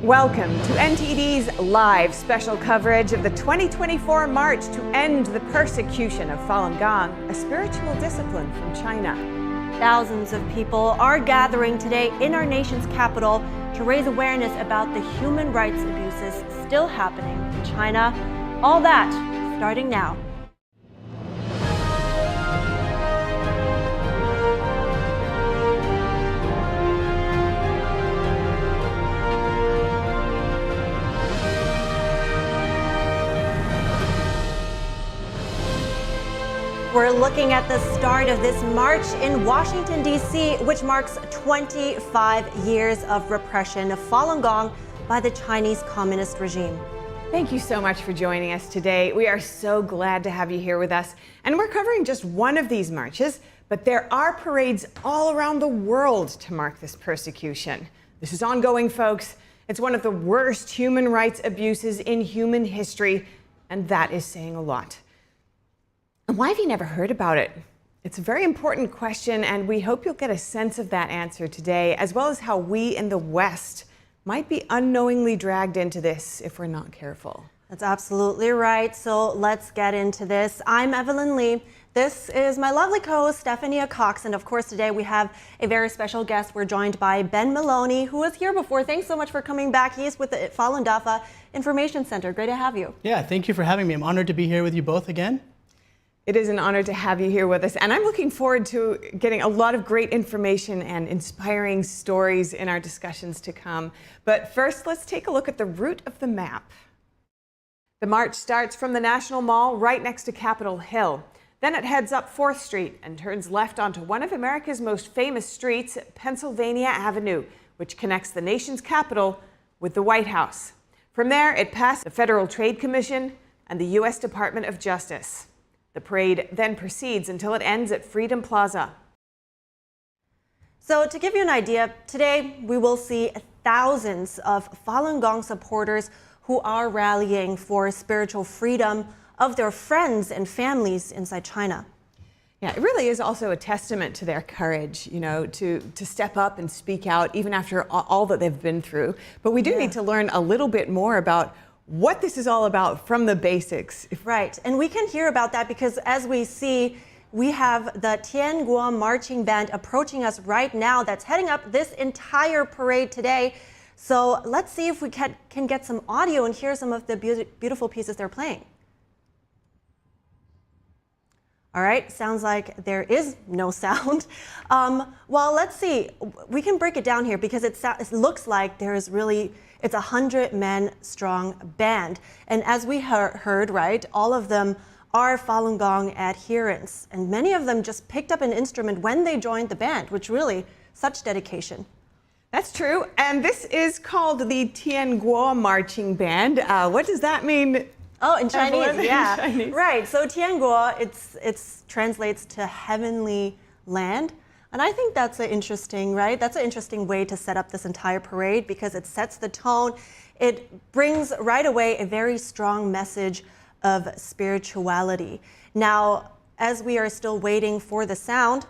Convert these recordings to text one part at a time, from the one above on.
Welcome to NTD's live special coverage of the 2024 March to End the Persecution of Falun Gong, a spiritual discipline from China. Thousands of people are gathering today in our nation's capital to raise awareness about the human rights abuses still happening in China. All that starting now. We're looking at the start of this march in Washington, D.C., which marks 25 years of repression of Falun Gong by the Chinese Communist regime. Thank you so much for joining us today. We are so glad to have you here with us. And we're covering just one of these marches, but there are parades all around the world to mark this persecution. This is ongoing, folks. It's one of the worst human rights abuses in human history, and that is saying a lot. And why have you never heard about it? It's a very important question, and we hope you'll get a sense of that answer today, as well as how we in the West might be unknowingly dragged into this if we're not careful. That's absolutely right. So let's get into this. I'm Evelyn Lee. This is my lovely co-host, Stephanie Cox. And of course, today we have a very special guest. We're joined by Ben Maloney, who was here before. Thanks so much for coming back. He is with the Falun Dafa Information Center. Great to have you. Yeah, thank you for having me. I'm honored to be here with you both again. It is an honor to have you here with us, and I'm looking forward to getting a lot of great information and inspiring stories in our discussions to come. But first, let's take a look at the route of the map. The march starts from the National Mall right next to Capitol Hill. Then it heads up 4th Street and turns left onto one of America's most famous streets, Pennsylvania Avenue, which connects the nation's capital with the White House. From there, it passes the Federal Trade Commission and the U.S. Department of Justice. The parade then proceeds until it ends at Freedom Plaza. So to give you an idea, today we will see thousands of Falun Gong supporters who are rallying for spiritual freedom of their friends and families inside China. Yeah, it really is also a testament to their courage, you know, to step up and speak out even after all that they've been through. But we do need to learn a little bit more about what this is all about from the basics. Right, and we can hear about that because as we see, we have the Tian Guo Marching Band approaching us right now that's heading up this entire parade today. So let's see if we can get some audio and hear some of the beautiful pieces they're playing. All right, sounds like there is no sound. Well, let's see. We can break it down here because it looks like there is really, it's a 100-man strong band. And as we heard, right, all of them are Falun Gong adherents. And many of them just picked up an instrument when they joined the band, which really, such dedication. That's true. And this is called the Tian Guo Marching Band. What does that mean? Oh, in Chinese, yeah. Chinese. Right, so Tian Guo, it translates to heavenly land. And I think that's an interesting, right? That's an interesting way to set up this entire parade because it sets the tone. It brings right away a very strong message of spirituality. Now, as we are still waiting for the sound,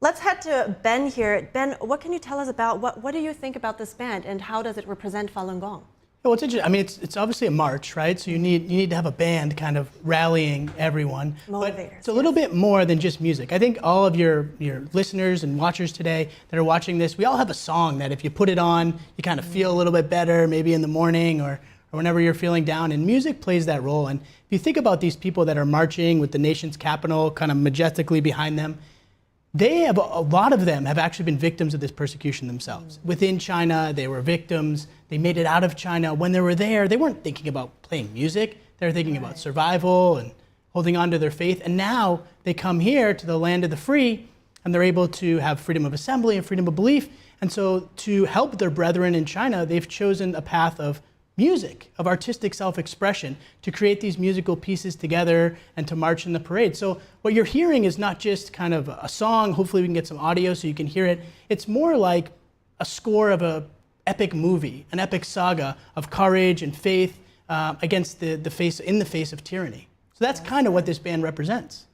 let's head to Ben here. Ben, what can you tell us about, what do you think about this band and how does it represent Falun Gong? Well, it's interesting. I mean, it's obviously a march, right? So you need to have a band kind of rallying everyone. Motivators. But it's a little bit more than just music. I think all of your listeners and watchers today that are watching this, we all have a song that if you put it on, you kind of feel a little bit better, maybe in the morning or whenever you're feeling down. And music plays that role. And if you think about these people that are marching with the nation's capital kind of majestically behind them, a lot of them have actually been victims of this persecution themselves. Within China, they were victims. They made it out of China. When they were there, they weren't thinking about playing music. They were thinking about survival and holding on to their faith. And now they come here to the land of the free, and they're able to have freedom of assembly and freedom of belief. And so to help their brethren in China, they've chosen a path of music, of artistic self-expression, to create these musical pieces together and to march in the parade. So what you're hearing is not just kind of a song, hopefully we can get some audio so you can hear it. It's more like a score of an epic movie, an epic saga of courage and faith against in the face of tyranny. So that's kind of what this band represents.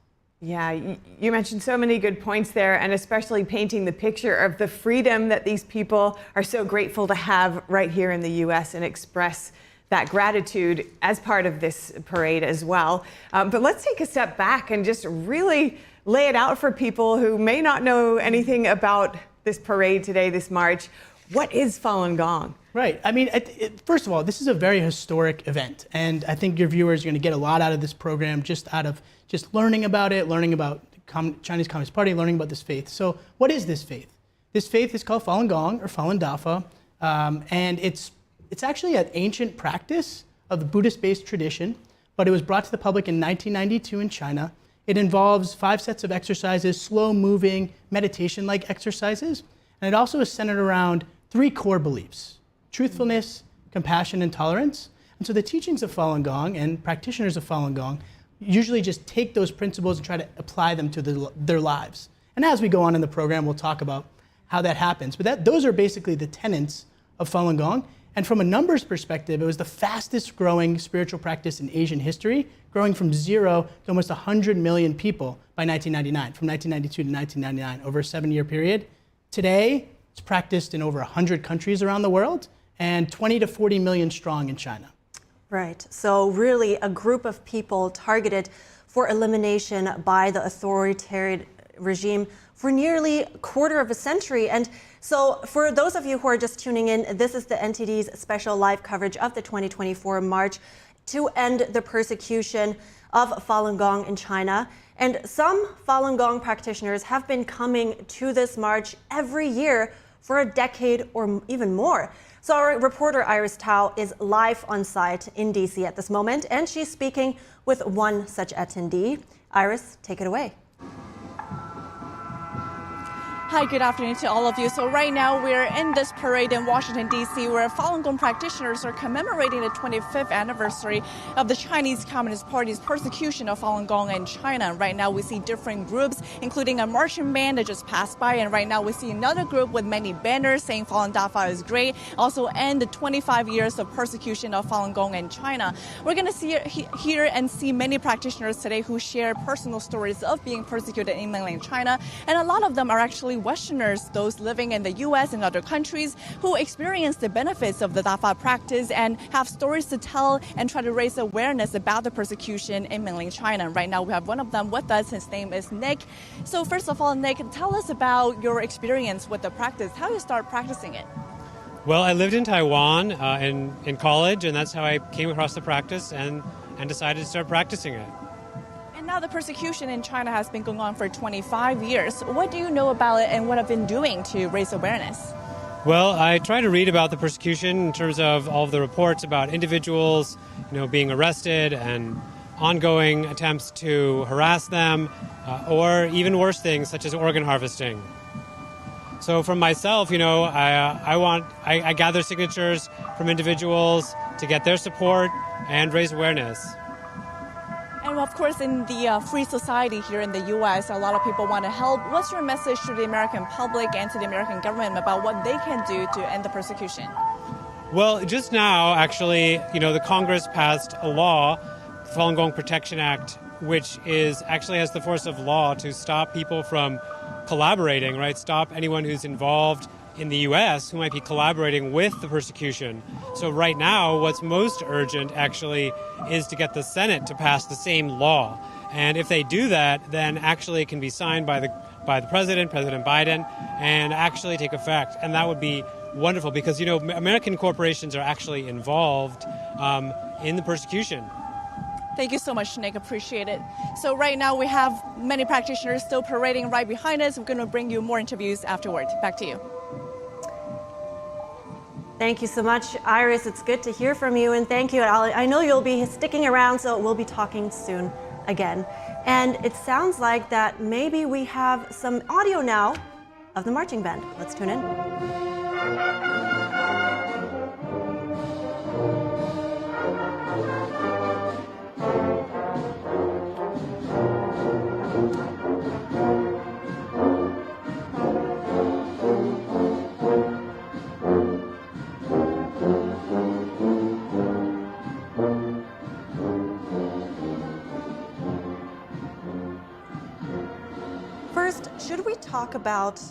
Yeah, you mentioned so many good points there, and especially painting the picture of the freedom that these people are so grateful to have right here in the U.S. and express that gratitude as part of this parade as well. But let's take a step back and just really lay it out for people who may not know anything about this parade today, this march. What is Falun Gong? Right. I mean, first of all, this is a very historic event, and I think your viewers are going to get a lot out of this program just out of just learning about it, learning about the Chinese Communist Party, learning about this faith. So what is this faith? This faith is called Falun Gong or Falun Dafa, and it's actually an ancient practice of the Buddhist-based tradition, but it was brought to the public in 1992 in China. It involves 5 sets of exercises, slow-moving, meditation-like exercises, and it also is centered around 3 core beliefs: truthfulness, compassion, and tolerance. And so the teachings of Falun Gong and practitioners of Falun Gong usually just take those principles and try to apply them to their lives. And as we go on in the program, we'll talk about how that happens. But those are basically the tenets of Falun Gong. And from a numbers perspective, it was the fastest growing spiritual practice in Asian history, growing from 0 to almost 100 million people by 1999, from 1992 to 1999, over a 7-year period. Today, it's practiced in over 100 countries around the world and 20 to 40 million strong in China. Right. So really a group of people targeted for elimination by the authoritarian regime for nearly a quarter of a century. And so for those of you who are just tuning in, this is the NTD's special live coverage of the 2024 March to end the persecution of Falun Gong in China. And some Falun Gong practitioners have been coming to this march every year for a decade or even more. So our reporter Iris Tao is live on site in DC at this moment, and she's speaking with one such attendee. Iris, take it away. Hi, good afternoon to all of you. So right now we're in this parade in Washington, D.C., where Falun Gong practitioners are commemorating the 25th anniversary of the Chinese Communist Party's persecution of Falun Gong in China. Right now we see different groups, including a marching band that just passed by. And right now we see another group with many banners saying Falun Dafa is great. Also end the 25 years of persecution of Falun Gong in China. We're going to hear and see many practitioners today who share personal stories of being persecuted in mainland China. And a lot of them are actually Westerners, those living in the U.S. and other countries who experience the benefits of the Dafa practice and have stories to tell and try to raise awareness about the persecution in mainland China. Right now we have one of them with us. His name is Nick. So first of all, Nick, tell us about your experience with the practice, how you start practicing it. Well, I lived in Taiwan in college, and that's how I came across the practice and decided to start practicing it. And now the persecution in China has been going on for 25 years. What do you know about it and what have you been doing to raise awareness? Well, I try to read about the persecution in terms of all of the reports about individuals, being arrested and ongoing attempts to harass them, or even worse things such as organ harvesting. So for myself, I gather signatures from individuals to get their support and raise awareness. And of course, in the free society here in the U.S., a lot of people want to help. What's your message to the American public and to the American government about what they can do to end the persecution? Well, just now, actually, the Congress passed a law, the Falun Gong Protection Act, which actually has the force of law to stop people from collaborating, right? Stop anyone who's involved in the U.S. who might be collaborating with the persecution. So right now, what's most urgent, actually, is to get the Senate to pass the same law. And if they do that, then actually it can be signed by the President Biden, and actually take effect. And that would be wonderful because, American corporations are actually involved in the persecution. Thank you so much, Nick. Appreciate it. So right now we have many practitioners still parading right behind us. We're going to bring you more interviews afterward. Back to you. Thank you so much, Iris. It's good to hear from you, and thank you. I know you'll be sticking around, so we'll be talking soon again. And it sounds like that maybe we have some audio now of the marching band. Let's tune in. talk about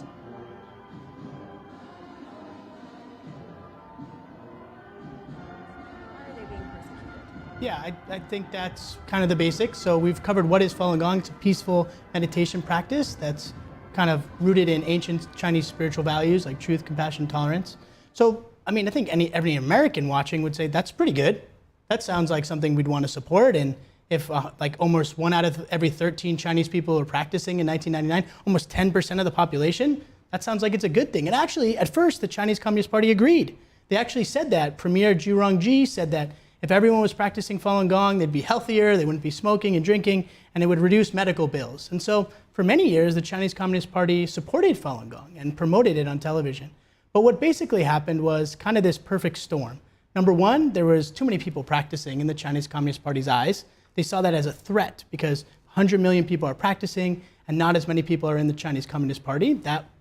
Yeah, I think that's kind of the basics. So we've covered what is Falun Gong. It's a peaceful meditation practice that's kind of rooted in ancient Chinese spiritual values like truth, compassion, tolerance. So, I mean, I think every American watching would say that's pretty good. That sounds like something we'd want to support. And if like almost 1 out of every 13 Chinese people are practicing in 1999, almost 10% of the population, that sounds like it's a good thing. And actually, at first, the Chinese Communist Party agreed. They actually said that. Premier Zhu Rongji said that if everyone was practicing Falun Gong, they'd be healthier, they wouldn't be smoking and drinking, and it would reduce medical bills. And so for many years, the Chinese Communist Party supported Falun Gong and promoted it on television. But what basically happened was kind of this perfect storm. Number one, there was too many people practicing in the Chinese Communist Party's eyes. They saw that as a threat because 100 million people are practicing and not as many people are in the Chinese Communist Party.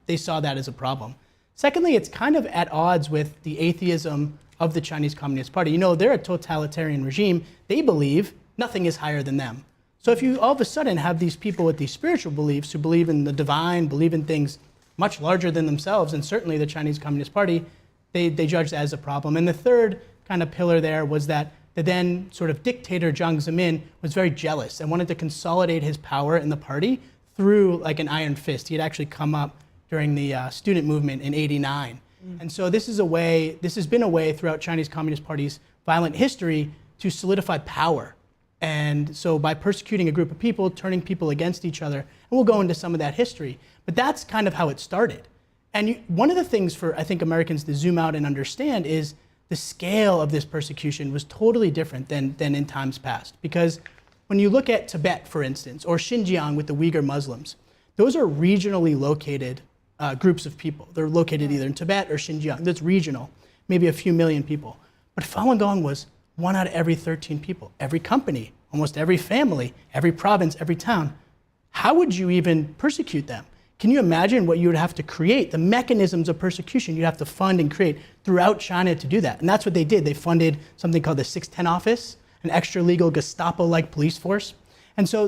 They saw that as a problem. Secondly, it's kind of at odds with the atheism of the Chinese Communist Party. You know, they're a totalitarian regime. They believe nothing is higher than them. So if you all of a sudden have these people with these spiritual beliefs who believe in the divine, believe in things much larger than themselves, and certainly the Chinese Communist Party, they judged that as a problem. And the third kind of pillar there was that the then sort of dictator Jiang Zemin was very jealous and wanted to consolidate his power in the party through like an iron fist. He had actually come up during the student movement in '89. And so this has been a way throughout Chinese Communist Party's violent history to solidify power. And so by persecuting a group of people, turning people against each other, and we'll go into some of that history, but that's kind of how it started. And one of the things for, I think, Americans to zoom out and understand is the scale of this persecution was totally different than in times past. Because when you look at Tibet, for instance, or Xinjiang with the Uyghur Muslims, those are regionally located groups of people. They're located either in Tibet or Xinjiang. That's regional, maybe a few million people. But Falun Gong was 1 out of every 13 people, every company, almost every family, every province, every town. How would you even persecute them? Can you imagine what you would have to create, the mechanisms of persecution you'd have to fund and create throughout China to do that? And that's what they did. They funded something called the 610 Office, an extra-legal Gestapo-like police force. And so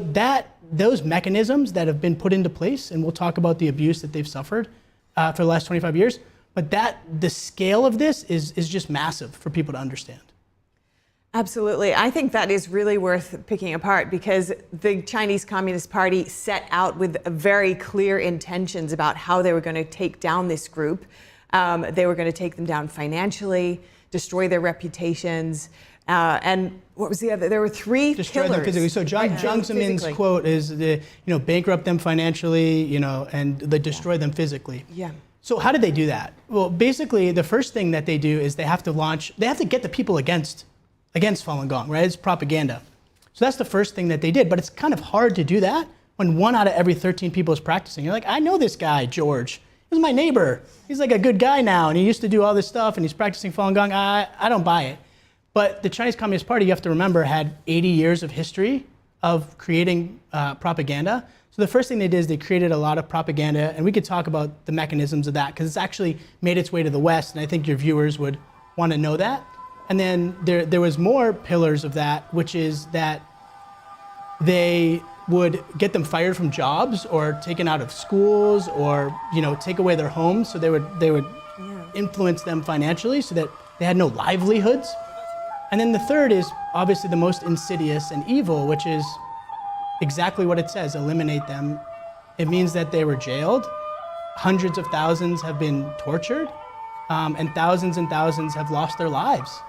those mechanisms that have been put into place, and we'll talk about the abuse that they've suffered for the last 25 years, but the scale of this is just massive for people to understand. Absolutely. I think that is really worth picking apart because the Chinese Communist Party set out with very clear intentions about how they were going to take down this group. They were going to take them down financially, destroy their reputations, and what was the other? There were three destroy pillars. Them physically. So Jiang Zemin's quote is, bankrupt them financially, and they destroy them physically. Yeah. So how did they do that? Well, basically, the first thing that they do is they have to get the people against Falun Gong, right? It's propaganda. So that's the first thing that they did. But it's kind of hard to do that when 1 out of every 13 people is practicing. You're like, I know this guy, George. He's my neighbor. He's like a good guy now, and he used to do all this stuff, and he's practicing Falun Gong. I don't buy it. But the Chinese Communist Party, you have to remember, had 80 years of history of creating propaganda. So the first thing they did is they created a lot of propaganda, and we could talk about the mechanisms of that because it's actually made its way to the West, and I think your viewers would want to know that. And then there was more pillars of that, which is that they would get them fired from jobs or taken out of schools or take away their homes. So they would influence them financially so that they had no livelihoods. And then the third is obviously the most insidious and evil, which is exactly what it says, eliminate them. It means that they were jailed, hundreds of thousands have been tortured, and thousands have lost their lives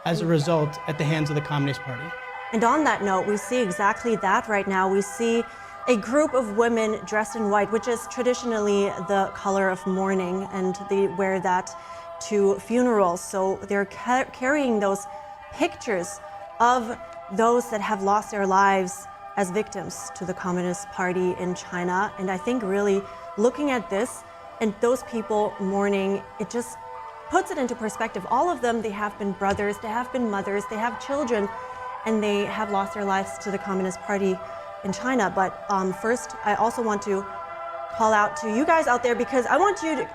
as a result at the hands of the Communist Party. And on that note, we see exactly that right now. We see a group of women dressed in white, which is traditionally the color of mourning, and they wear that to funerals. So they're carrying those pictures of those that have lost their lives as victims to the Communist Party in China. And I think really looking at this and those people mourning, it just puts it into perspective. All of them, they have been brothers, they have been mothers, they have children, and they have lost their lives to the Communist Party in China. But first, I also want to call out to you guys out there because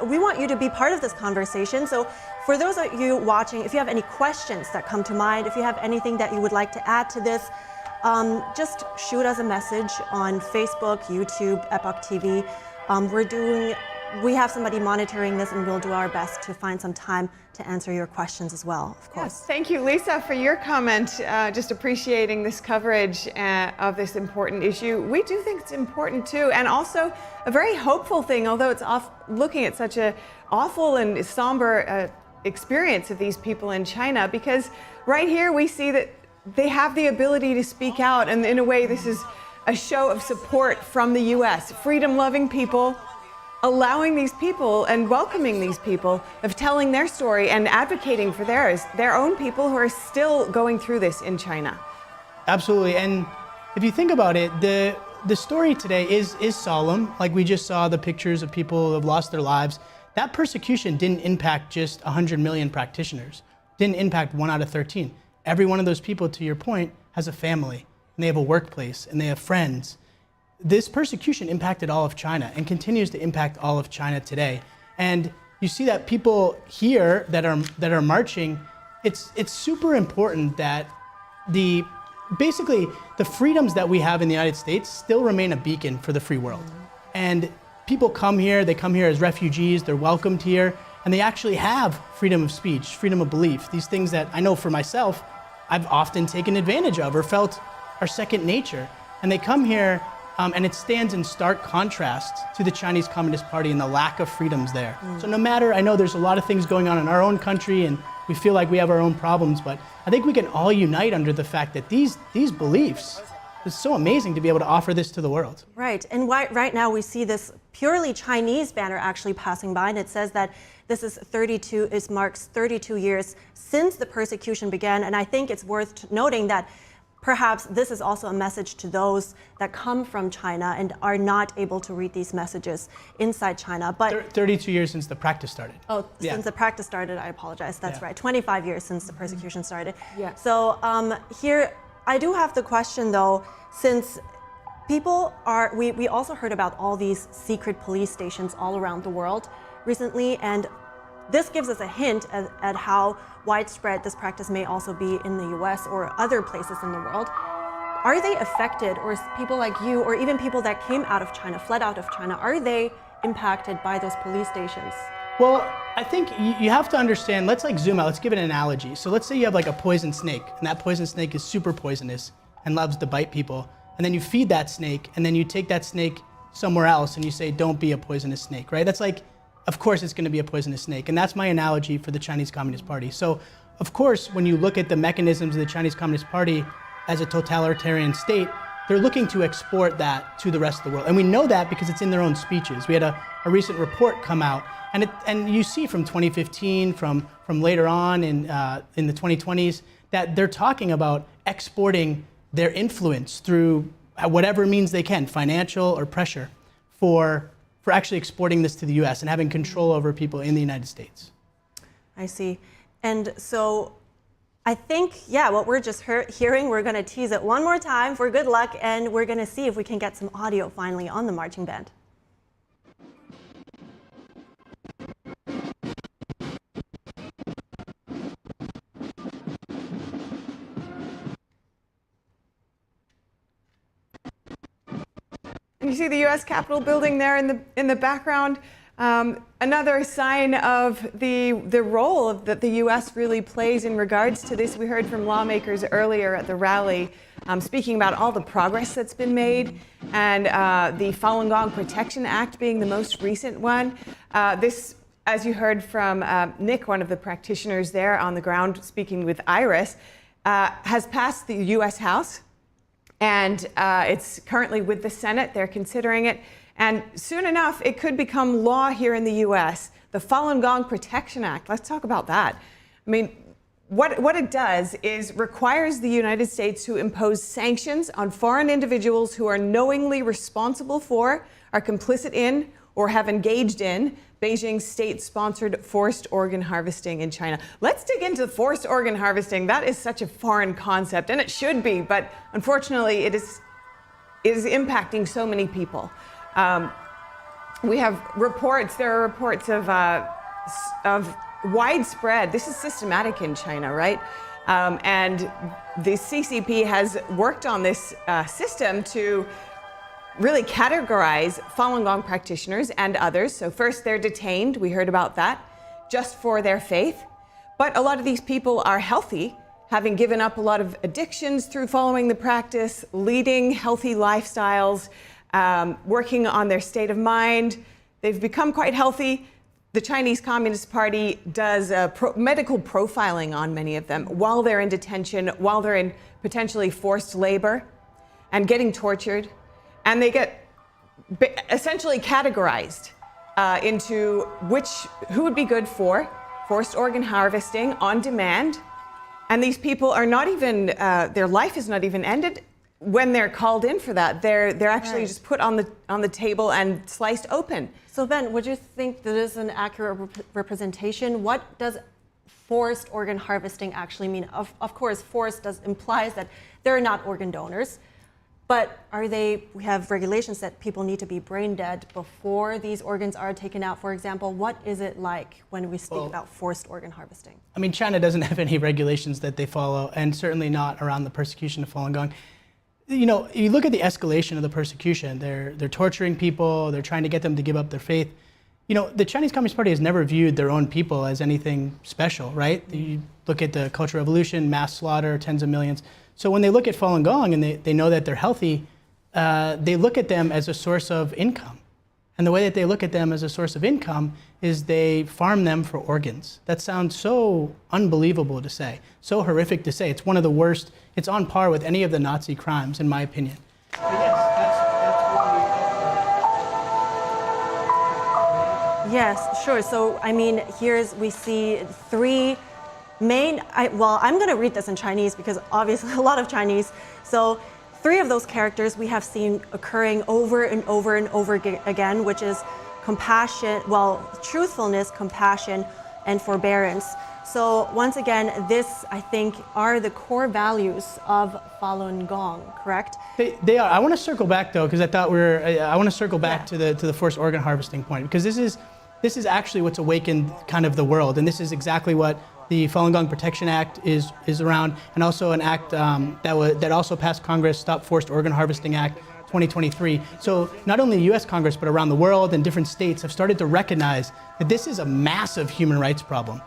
we want you to be part of this conversation. So for those of you watching, if you have any questions that come to mind, if you have anything that you would like to add to this, just shoot us a message on Facebook, YouTube, Epoch TV. we have somebody monitoring this, and we'll do our best to find some time to answer your questions as well, of course. Yes, thank you, Lisa, for your comment. Just appreciating this coverage of this important issue. We do think it's important too, and also a very hopeful thing, although it's looking at such a awful and somber experience of these people in China, because right here we see that they have the ability to speak out, and in a way this is a show of support from the US. Freedom-loving people allowing these people and welcoming these people, of telling their story and advocating for their own people who are still going through this in China. Absolutely, and if you think about it, the story today is solemn. Like we just saw the pictures of people who have lost their lives. That persecution didn't impact just 100 million practitioners, didn't impact 1 out of 13. Every one of those people, to your point, has a family, and they have a workplace, and they have friends. This persecution impacted all of China and continues to impact all of China today. And you see that people here that are marching, it's super important that basically the freedoms that we have in the United States still remain a beacon for the free world. And people come here, they come here as refugees, they're welcomed here, and they actually have freedom of speech, freedom of belief, these things that I know for myself, I've often taken advantage of or felt are second nature. And they come here, and it stands in stark contrast to the Chinese Communist Party and the lack of freedoms there. So no matter, I know there's a lot of things going on in our own country and we feel like we have our own problems, but I think we can all unite under the fact that these beliefs, it's so amazing to be able to offer this to the world. Right, and right now we see this purely Chinese banner actually passing by, and it says that this is it marks 32 years since the persecution began, and I think it's worth noting that perhaps this is also a message to those that come from China and are not able to read these messages inside China. But 32 years since the practice started. Oh, Yeah. Since the practice started, I apologize. That's Yeah. right. 25 years since the persecution started. Yeah. So here, I do have the question though, since people are, we also heard about all these secret police stations all around the world recently, and this gives us a hint at how widespread this practice may also be in the US or other places in the world. Are they affected, or people like you, or even people that came out of China, fled out of China, are they impacted by those police stations? Well, I think you have to understand, let's like zoom out, let's give it an analogy. So let's say you have like a poison snake, and that poison snake is super poisonous and loves to bite people. And then you feed that snake, and then you take that snake somewhere else and you say, don't be a poisonous snake, right? That's like, of course it's going to be a poisonous snake. And that's my analogy for the Chinese Communist Party. So, of course, when you look at the mechanisms of the Chinese Communist Party as a totalitarian state, they're looking to export that to the rest of the world. And we know that because it's in their own speeches. We had a recent report come out, and you see from 2015, from later on in the 2020s, that they're talking about exporting their influence through whatever means they can, financial or pressure, for actually exporting this to the US and having control over people in the United States. I see. And so I think, yeah, what we're just hearing, we're going to tease it one more time for good luck, and we're going to see if we can get some audio finally on the marching band. And you see the U.S. Capitol building there in the background. Another sign of the role that the U.S. really plays in regards to this. We heard from lawmakers earlier at the rally speaking about all the progress that's been made, and the Falun Gong Protection Act being the most recent one. This, as you heard from Nick, one of the practitioners there on the ground speaking with Iris, has passed the U.S. House. And it's currently with the Senate. They're considering it. And soon enough, it could become law here in the US. The Falun Gong Protection Act, let's talk about that. I mean, what it does is requires the United States to impose sanctions on foreign individuals who are knowingly responsible for, are complicit in, or have engaged in Beijing's state-sponsored forced organ harvesting in China. Let's dig into forced organ harvesting. That is such a foreign concept, and it should be, but unfortunately it is impacting so many people. We have reports, there are reports of widespread, this is systematic in China, right? And the CCP has worked on this system to really categorize Falun Gong practitioners and others. So first they're detained, we heard about that, just for their faith. But a lot of these people are healthy, having given up a lot of addictions through following the practice, leading healthy lifestyles, working on their state of mind. They've become quite healthy. The Chinese Communist Party does medical profiling on many of them while they're in detention, while they're in potentially forced labor and getting tortured. And they get essentially categorized into who would be good for forced organ harvesting on demand. And these people are not even, their life is not even ended when they're called in for that. They're actually just put on the table and sliced open. So Ben, would you think that is an accurate representation? What does forced organ harvesting actually mean? Of course, forced implies that they're not organ donors, but we have regulations that people need to be brain dead before these organs are taken out, for example. What is it like when we speak about forced organ harvesting? I mean, China doesn't have any regulations that they follow, and certainly not around the persecution of Falun Gong. You know, you look at the escalation of the persecution. They're torturing people. They're trying to get them to give up their faith. You know, the Chinese Communist Party has never viewed their own people as anything special, right? You look at the Cultural Revolution, mass slaughter, tens of millions. So when they look at Falun Gong and they know that they're healthy, they look at them as a source of income. And the way that they look at them as a source of income is they farm them for organs. That sounds so unbelievable to say, so horrific to say. It's one of the worst. It's on par with any of the Nazi crimes, in my opinion. Yes, sure. So, I mean, we see three main, I'm going to read this in Chinese because obviously a lot of Chinese. So, three of those characters we have seen occurring over and over and over again, which is compassion, truthfulness, compassion, and forbearance. So once again, this, I think, are the core values of Falun Gong, correct? They are. I want to circle back though, because I want to circle back to the forced organ harvesting point, because this is actually what's awakened kind of the world, and this is exactly what the Falun Gong Protection Act is around, and also an act that also passed Congress, Stop Forced Organ Harvesting Act 2023. So not only the U.S. Congress, but around the world and different states have started to recognize that this is a massive human rights problem.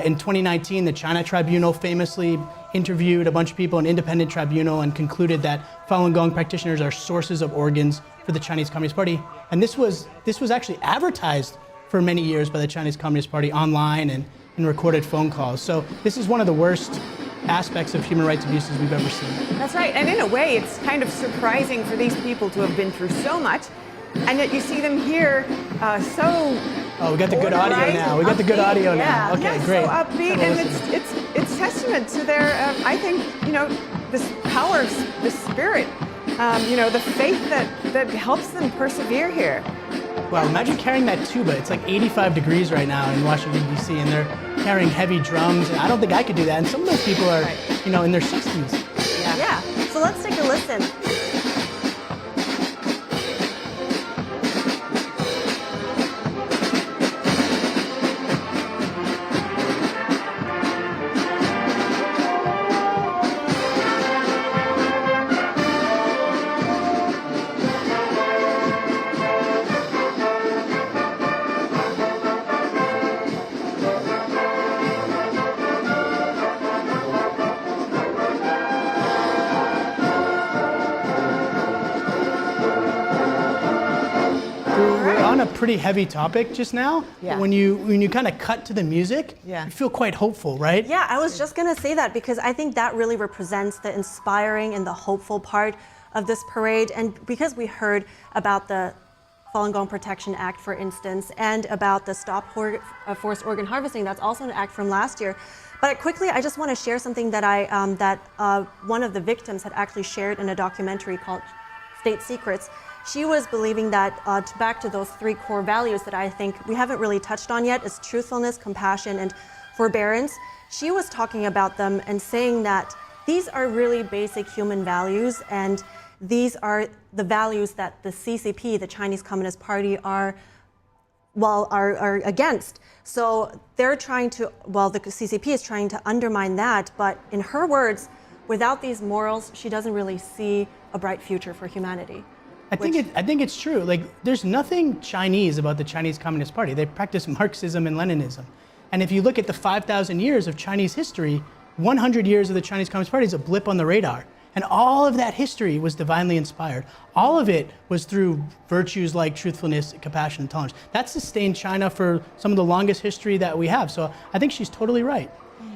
In 2019, the China Tribunal famously interviewed a bunch of people, an independent tribunal, and concluded that Falun Gong practitioners are sources of organs for the Chinese Communist Party. And this was actually advertised for many years by the Chinese Communist Party online and in recorded phone calls. So this is one of the worst aspects of human rights abuses we've ever seen. That's right, and in a way it's kind of surprising for these people to have been through so much, and yet you see them here Oh, we got the good audio now. We got the good audio now. Okay, great. So upbeat, and it's testament to their, I think, this power of the spirit, the faith that helps them persevere here. Wow, imagine carrying that tuba. It's like 85 degrees right now in Washington, D.C., and they're carrying heavy drums. And I don't think I could do that. And some of those people are, in their 60s. Yeah. So let's take a listen. A pretty heavy topic just now. Yeah. When you kind of cut to the music, yeah, you feel quite hopeful, right? Yeah, I was just gonna say that because I think that really represents the inspiring and the hopeful part of this parade. And because we heard about the Falun Gong Protection Act, for instance, and about the Stop Forced Organ Harvesting, that's also an act from last year. But quickly, I just want to share something that one of the victims had actually shared in a documentary called State Secrets. She was believing that, back to those three core values that I think we haven't really touched on yet, is truthfulness, compassion, and forbearance. She was talking about them and saying that these are really basic human values, and these are the values that the CCP, the Chinese Communist Party, are against. So they're trying to, the CCP is trying to undermine that, but in her words, without these morals, she doesn't really see a bright future for humanity. I think it's true. Like, there's nothing Chinese about the Chinese Communist Party. They practice Marxism and Leninism. And if you look at the 5,000 years of Chinese history, 100 years of the Chinese Communist Party is a blip on the radar. And all of that history was divinely inspired. All of it was through virtues like truthfulness, compassion, and tolerance. That sustained China for some of the longest history that we have. So I think she's totally right.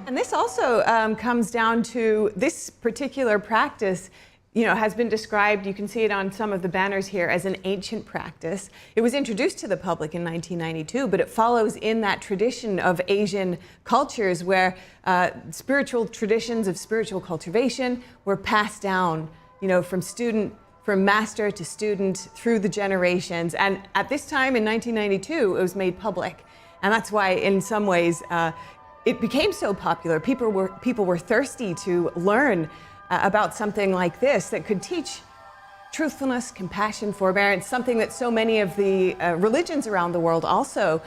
And this also comes down to this particular practice, has been described, you can see it on some of the banners here, as an ancient practice. It was introduced to the public in 1992, but it follows in that tradition of Asian cultures where spiritual traditions of spiritual cultivation were passed down, from master to student through the generations. And at this time in 1992, it was made public. And that's why, in some ways, it became so popular. People were thirsty to learn about something like this that could teach truthfulness, compassion, forbearance, something that so many of the religions around the world also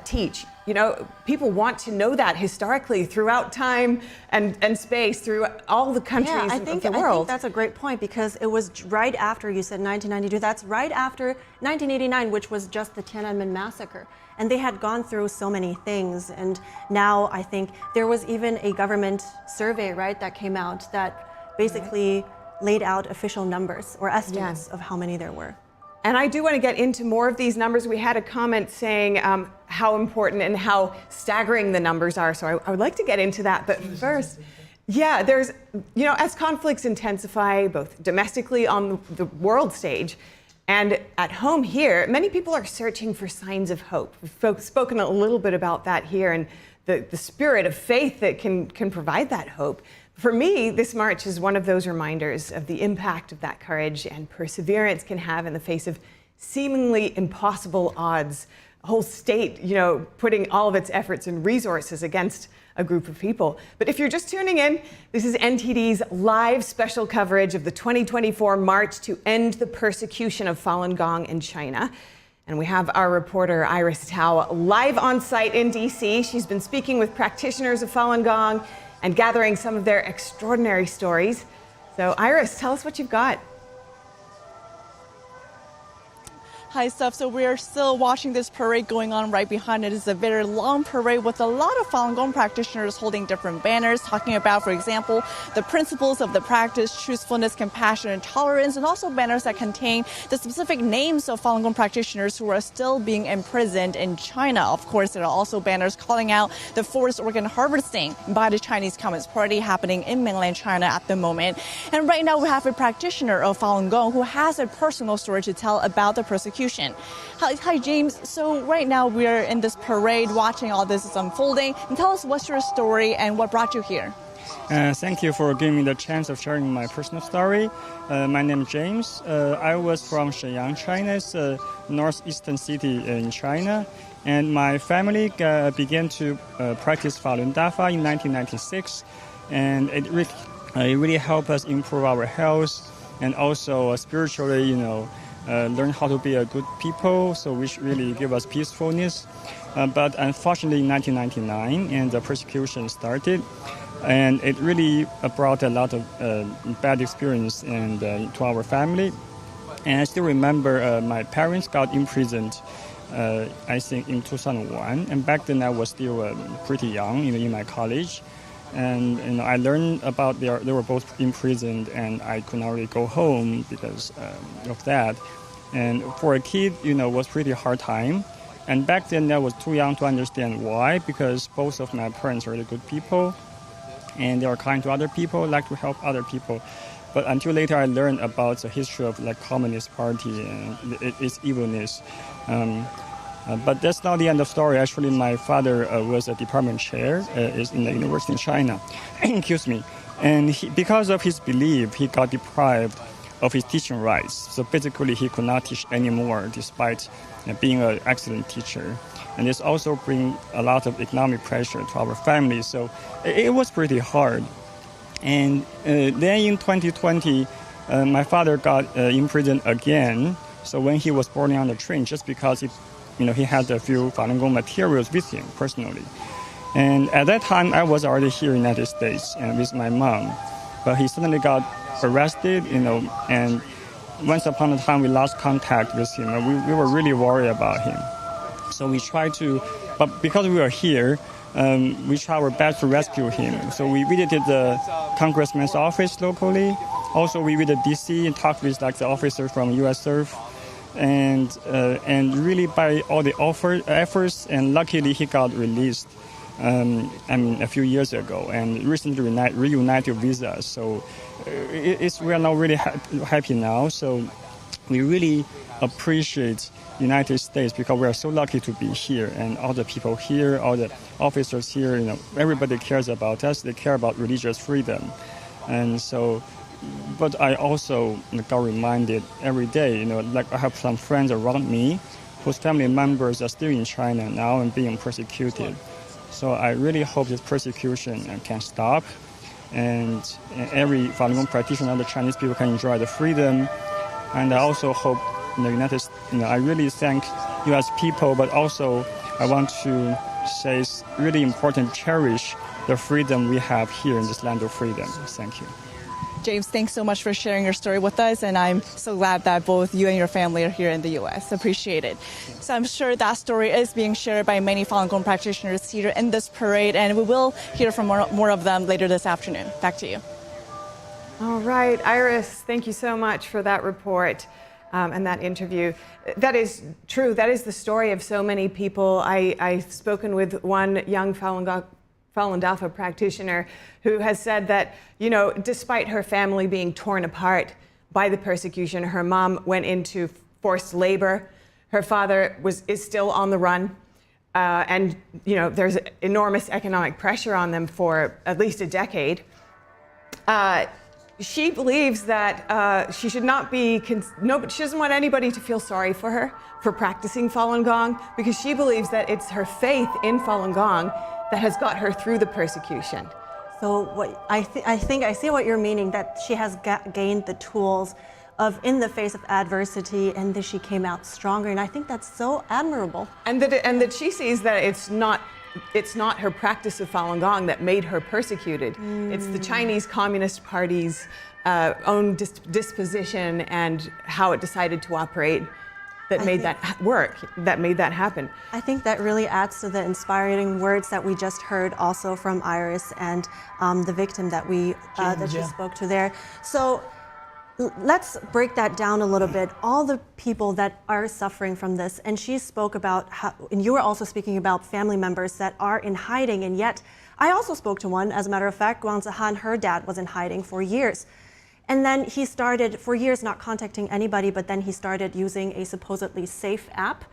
teach. People want to know that historically throughout time and space, through all the countries of the world. I think that's a great point, because it was right after, you said 1992, that's right after 1989, which was just the Tiananmen massacre. And they had gone through so many things. And now I think there was even a government survey, right, that came out that basically laid out official numbers or estimates of how many there were. And I do want to get into more of these numbers. We had a comment saying how important and how staggering the numbers are. So I would like to get into that. But first, there's, as conflicts intensify, both domestically on the world stage and at home here, many people are searching for signs of hope. We've spoken a little bit about that here, and the spirit of faith that can provide that hope. For me, this march is one of those reminders of the impact of that courage and perseverance can have in the face of seemingly impossible odds. A whole state, putting all of its efforts and resources against a group of people. But if you're just tuning in, this is NTD's live special coverage of the 2024 March to End the Persecution of Falun Gong in China. And we have our reporter, Iris Tao, live on site in DC. She's been speaking with practitioners of Falun Gong and gathering some of their extraordinary stories. So Iris, tell us what you've got. Hi, Steph. So we are still watching this parade going on right behind it. It's a very long parade with a lot of Falun Gong practitioners holding different banners, talking about, for example, the principles of the practice, truthfulness, compassion, and tolerance, and also banners that contain the specific names of Falun Gong practitioners who are still being imprisoned in China. Of course, there are also banners calling out the forced organ harvesting by the Chinese Communist Party happening in mainland China at the moment. And right now we have a practitioner of Falun Gong who has a personal story to tell about the persecution. Hi, James. So right now we're in this parade watching all this is unfolding. And tell us what's your story and what brought you here. Thank you for giving me the chance of sharing my personal story. My name is James. I was from Shenyang, China. It's a northeastern city in China. And my family began to practice Falun Dafa in 1996. And it really helped us improve our health and also spiritually, learn how to be a good people, so which really give us peacefulness. But unfortunately, in 1999, and the persecution started, and it really brought a lot of bad experience to our family. And I still remember my parents got imprisoned, I think in 2001, and back then I was still pretty young, in my college. And I learned about they were both imprisoned, and I could not really go home because of that. And for a kid, it was pretty hard time. And back then I was too young to understand why, because both of my parents are really good people, and they are kind to other people, like to help other people. But until later I learned about the history of Communist Party and its evilness. But that's not the end of story. Actually, my father was a department chair in the university in China. Excuse me. And because of his belief, he got deprived of his teaching rights. So basically, he could not teach anymore, despite being an excellent teacher. And this also brings a lot of economic pressure to our family. So it was pretty hard. And then in 2020, my father got imprisoned again. So when he was boarding on the train, just because he had a few Falun Gong materials with him personally. And at that time, I was already here in the United States and with my mom. But he suddenly got arrested, and once upon a time we lost contact with him, and we were really worried about him. So we tried to, but because we were here, we tried our best to rescue him. So we visited the congressman's office locally. Also, we visited DC and talked with like the officer from U.S. Surf, and really by all the efforts, and luckily he got released. A few years ago, and recently reunited with us. So we are now really happy now. So we really appreciate United States because we are so lucky to be here, and all the people here, all the officers here, everybody cares about us. They care about religious freedom, and so. But I also got reminded every day. Like I have some friends around me, whose family members are still in China now and being persecuted. So I really hope this persecution can stop, and every Falun Gong practitioner and the Chinese people can enjoy the freedom. And I also hope United States, I really thank U.S. people, but also I want to say it's really important to cherish the freedom we have here in this land of freedom. Thank you. James, thanks so much for sharing your story with us, and I'm so glad that both you and your family are here in the U.S. Appreciate it. So I'm sure that story is being shared by many Falun Gong practitioners here in this parade, and we will hear from more of them later this afternoon. Back to you. All right, Iris, thank you so much for that report and that interview. That is true. That is the story of so many people. I've spoken with one young Falun Dafa practitioner who has said that, despite her family being torn apart by the persecution, her mom went into forced labor. Her father is still on the run. And, there's enormous economic pressure on them for at least a decade. She believes that she should not be, she doesn't want anybody to feel sorry for her for practicing Falun Gong, because she believes that it's her faith in Falun Gong that has got her through the persecution. So what I think I see what you're meaning, that she has gained the tools of in the face of adversity, and that she came out stronger, and I think that's so admirable. And that she sees that it's not her practice of Falun Gong that made her persecuted. It's the Chinese Communist Party's own disposition and how it decided to operate that made that work, that made that happen. I think that really adds to the inspiring words that we just heard also from Iris and the victim that she spoke to there. So let's break that down a little bit. All the people that are suffering from this, and she spoke about how, and you were also speaking about family members that are in hiding, and yet I also spoke to one, as a matter of fact, Guang Zihan, her dad was in hiding for years. And then he started, for years, not contacting anybody, but then he started using a supposedly safe app.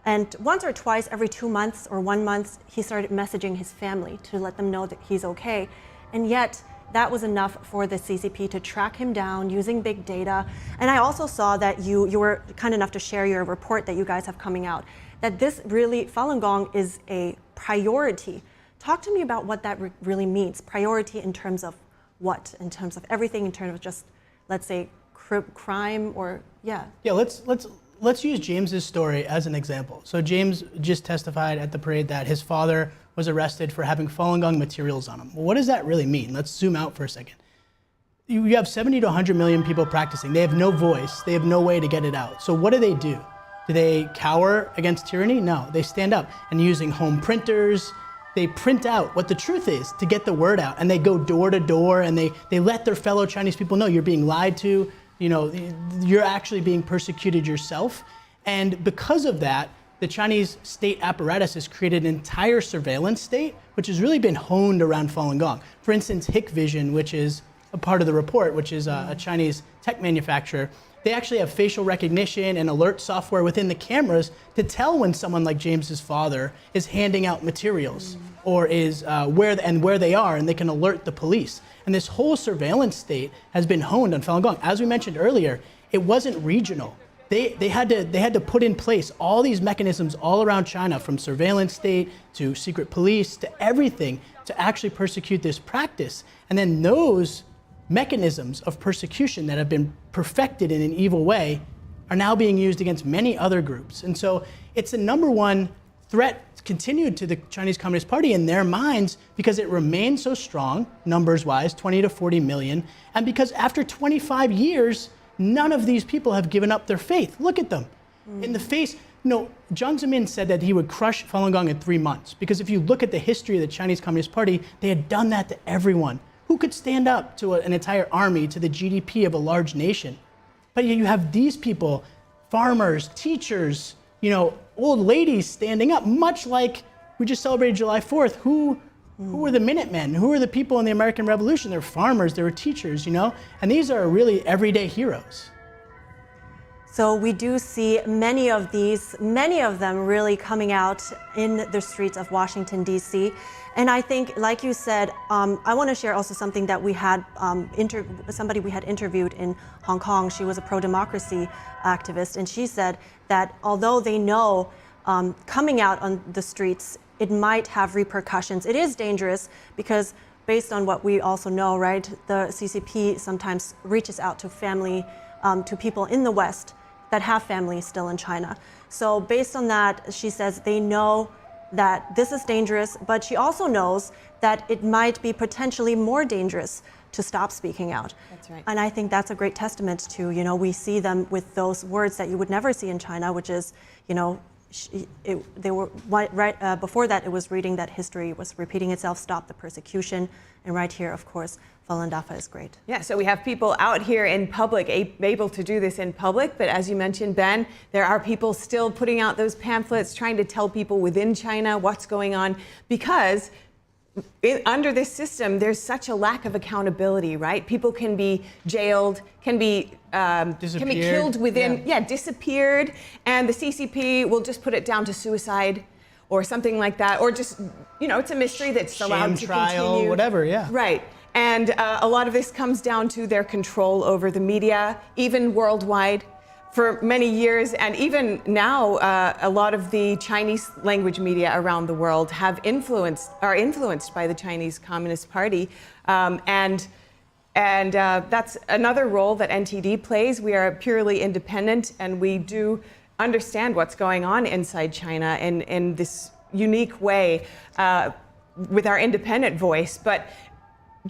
And once or twice every 2 months or 1 month, he started messaging his family to let them know that he's okay. And yet, that was enough for the CCP to track him down using big data. And I also saw that you were kind enough to share your report that you guys have coming out, that this really, Falun Gong is a priority. Talk to me about what that really means. Priority in terms of what? In terms of everything, in terms of just, let's say, crime or, yeah. Yeah, let's use James's story as an example. So James just testified at the parade that his father was arrested for having Falun Gong materials on him. Well, what does that really mean? Let's zoom out for a second. You have 70 to 100 million people practicing. They have no voice. They have no way to get it out. So what do? Do they cower against tyranny? No, they stand up, and using home printers, they print out what the truth is to get the word out, and they go door to door, and they let their fellow Chinese people know you're being lied to, you're actually being persecuted yourself. And because of that, the Chinese state apparatus has created an entire surveillance state, which has really been honed around Falun Gong. For instance, Hikvision, which is a part of the report, which is a Chinese tech manufacturer, they actually have facial recognition and alert software within the cameras to tell when someone like James's father is handing out materials or is where they are, and they can alert the police. And this whole surveillance state has been honed on Falun Gong. As we mentioned earlier, it wasn't regional. They had to put in place all these mechanisms all around China, from surveillance state to secret police to everything, to actually persecute this practice. And then those mechanisms of persecution that have been perfected in an evil way are now being used against many other groups. And so it's the number one threat continued to the Chinese Communist Party in their minds, because it remains so strong, numbers-wise, 20 to 40 million, and because after 25 years, none of these people have given up their faith. Look at them. In the face, Jiang Zemin said that he would crush Falun Gong in 3 months. Because if you look at the history of the Chinese Communist Party, they had done that to everyone. Who could stand up to an entire army, to the GDP of a large nation? But you have these people, farmers, teachers, old ladies standing up, much like we just celebrated July 4th. Who were the Minutemen? Who were the people in the American Revolution? They're farmers, they were teachers, And these are really everyday heroes. So we do see many of them really coming out in the streets of Washington, D.C. And I think, like you said, I want to share also something that we had, somebody we had interviewed in Hong Kong. She was a pro-democracy activist, and she said that although they know coming out on the streets, it might have repercussions. It is dangerous because based on what we also know, right, the CCP sometimes reaches out to to people in the West that have family still in China. So based on that, she says they know that this is dangerous, but she also knows that it might be potentially more dangerous to stop speaking out. That's right. And I think that's a great testament to, we see them with those words that you would never see in China, which is, they were before that it was reading that history was repeating itself, stop the persecution, and right here, of course, Falun Dafa is great. Yeah, so we have people out here in public, able to do this in public, but as you mentioned, Ben, there are people still putting out those pamphlets, trying to tell people within China what's going on, because under this system, there's such a lack of accountability, right? People can be jailed, can be killed within, disappeared, and the CCP will just put it down to suicide or something like that, or just, it's a mystery that's allowed to trial, continue. Whatever, yeah. Right. And a lot of this comes down to their control over the media, even worldwide. For many years, and even now, a lot of the Chinese language media around the world are influenced by the Chinese Communist Party, and that's another role that NTD plays. We are purely independent, and we do understand what's going on inside China in this unique way with our independent voice. But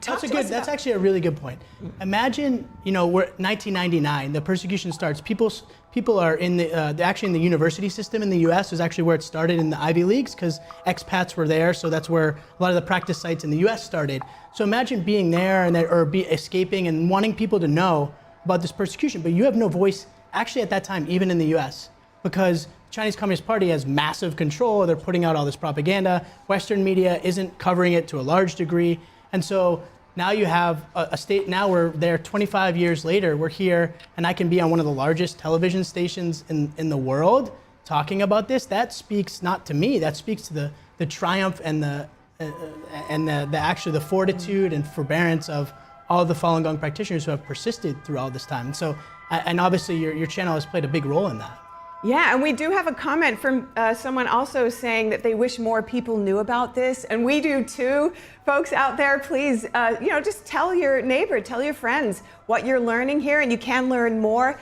that's actually a really good point. Imagine, we're 1999, the persecution starts. People are in actually in the university system in the US is actually where it started, in the Ivy Leagues, because expats were there, so that's where a lot of the practice sites in the US started. So imagine being there or escaping and wanting people to know about this persecution, but you have no voice actually at that time, even in the US, because the Chinese Communist Party has massive control. They're putting out all this propaganda. Western media isn't covering it to a large degree. And so now you have a state, now we're there 25 years later, we're here, and I can be on one of the largest television stations in the world talking about this. That speaks not to me, that speaks to the triumph and the fortitude and forbearance of all of the Falun Gong practitioners who have persisted through all this time. And obviously your channel has played a big role in that. Yeah, and we do have a comment from someone also saying that they wish more people knew about this, and we do too. Folks out there, please, just tell your neighbor, tell your friends what you're learning here, and you can learn more.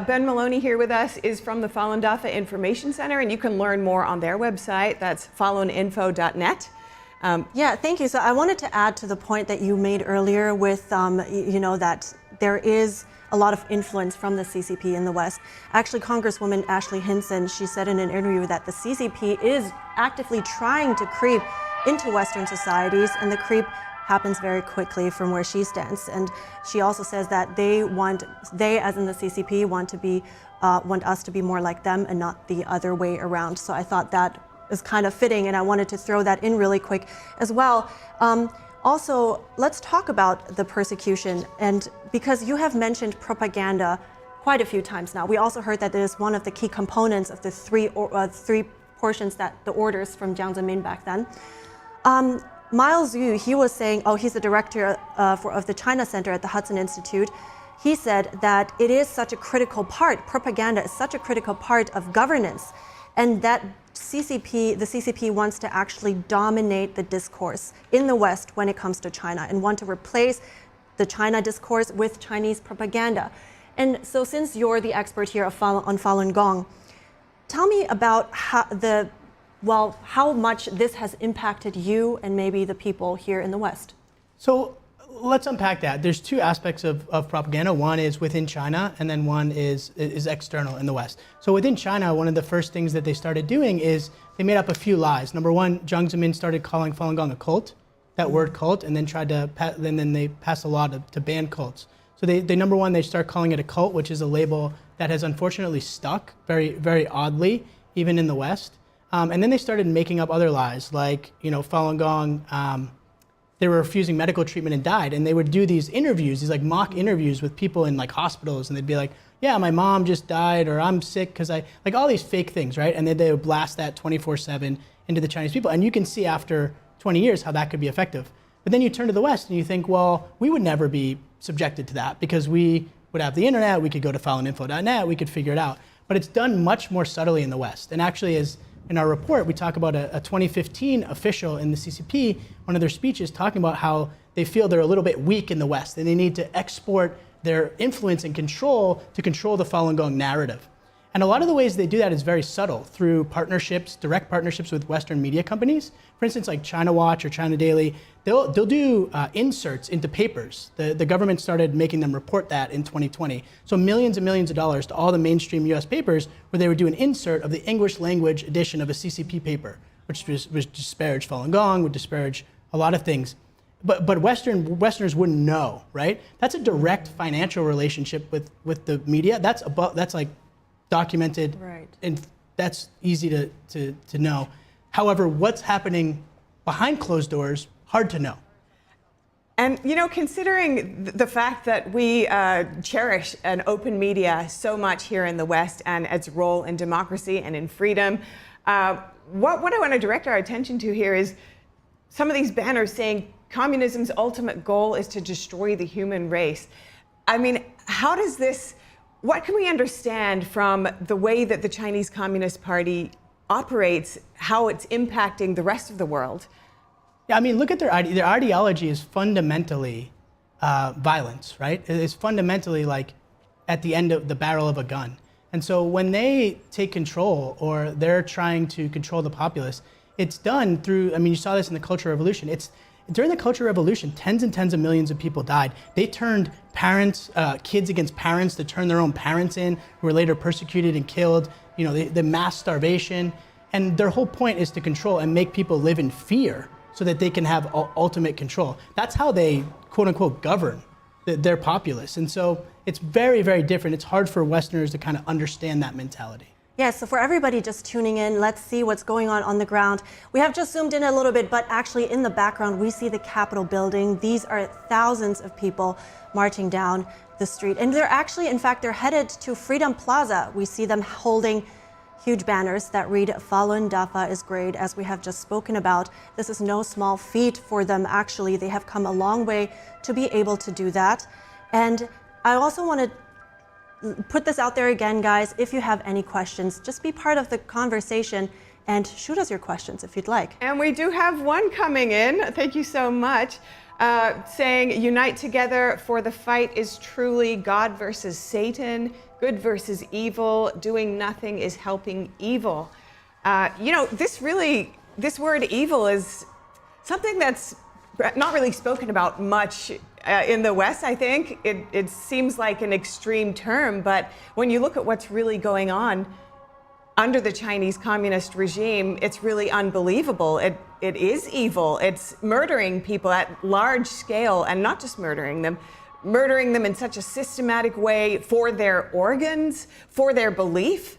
Ben Maloney here with us is from the Falun Dafa Information Center, and you can learn more on their website. That's faluninfo.net. Yeah, thank you. So I wanted to add to the point that you made earlier with, that there is a lot of influence from the CCP in the West. Actually, Congresswoman Ashley Hinson, she said in an interview that the CCP is actively trying to creep into Western societies, and the creep happens very quickly from where she stands. And she also says that they, as in the CCP, want us to be more like them and not the other way around. So I thought that is kind of fitting, and I wanted to throw that in really quick as well. Also, let's talk about the persecution, and because you have mentioned propaganda quite a few times now. We also heard that it is one of the key components of the three portions that the orders from Jiang Zemin back then. Miles Yu, he was saying, he's the director of the China Center at the Hudson Institute. He said that it is such a critical part, propaganda is such a critical part of governance, and that the CCP wants to actually dominate the discourse in the West when it comes to China and want to replace the China discourse with Chinese propaganda. And so since you're the expert here on Falun Gong, tell me about how much this has impacted you and maybe the people here in the West. So let's unpack that. There's two aspects of propaganda. One is within China, and then one is external in the West. So within China, one of the first things that they started doing is they made up a few lies. Number one, Jiang Zemin started calling Falun Gong a cult, that word cult, and then then they passed a law to ban cults. So they number one, they start calling it a cult, which is a label that has unfortunately stuck very, very oddly, even in the West. And then they started making up other lies, like, Falun Gong, they were refusing medical treatment and died. And they would do these interviews, these like mock interviews with people in like hospitals. And they'd be like, yeah, my mom just died, or I'm sick because like all these fake things, right? And then they would blast that 24/7 into the Chinese people. And you can see after 20 years how that could be effective. But then you turn to the West and you think, well, we would never be subjected to that because we would have the internet, we could go to faluninfo.net, we could figure it out. But it's done much more subtly in the West. And actually, as in our report, we talk about a 2015 official in the CCP, one of their speeches talking about how they feel they're a little bit weak in the West and they need to export their influence and control to control the Falun Gong narrative. And a lot of the ways they do that is very subtle through partnerships, direct partnerships with Western media companies. For instance, like China Watch or China Daily, they'll do inserts into papers. The government started making them report that in 2020. So millions and millions of dollars to all the mainstream US papers where they would do an insert of the English language edition of a CCP paper, which would disparage Falun Gong, would disparage a lot of things. But Westerners wouldn't know, right? That's a direct financial relationship with the media. That's like documented, right, and that's easy to know. However, what's happening behind closed doors, hard to know. And considering the fact that we cherish an open media so much here in the West and its role in democracy and in freedom, what I want to direct our attention to here is some of these banners saying communism's ultimate goal is to destroy the human race. I mean, what can we understand from the way that the Chinese Communist Party operates, how it's impacting the rest of the world? Yeah, I mean, look at their ideology is fundamentally violence, right? It's fundamentally like at the end of the barrel of a gun. And so when they take control or they're trying to control the populace, it's done through, I mean, you saw this in the Cultural Revolution. During the Cultural Revolution, tens and tens of millions of people died. They turned kids against parents to turn their own parents in, who were later persecuted and killed. The mass starvation. And their whole point is to control and make people live in fear so that they can have ultimate control. That's how they, quote unquote, govern their populace. And so it's very, very different. It's hard for Westerners to kind of understand that mentality. Yes, so for everybody just tuning in, let's see what's going on the ground. We have just zoomed in a little bit, but actually in the background, we see the Capitol building. These are thousands of people marching down the street. And they're actually, in fact, they're headed to Freedom Plaza. We see them holding huge banners that read, Falun Dafa is great, as we have just spoken about. This is no small feat for them, actually. They have come a long way to be able to do that. And I also want to put this out there again, guys. If you have any questions, just be part of the conversation and shoot us your questions if you'd like. And we do have one coming in. Thank you so much. Saying, unite together for the fight is truly God versus Satan, good versus evil. Doing nothing is helping evil. This word evil is something that's not really spoken about much in the West, I think. It seems like an extreme term, but when you look at what's really going on under the Chinese communist regime, it's really unbelievable. It is evil. It's murdering people at large scale, and not just murdering them in such a systematic way for their organs, for their belief,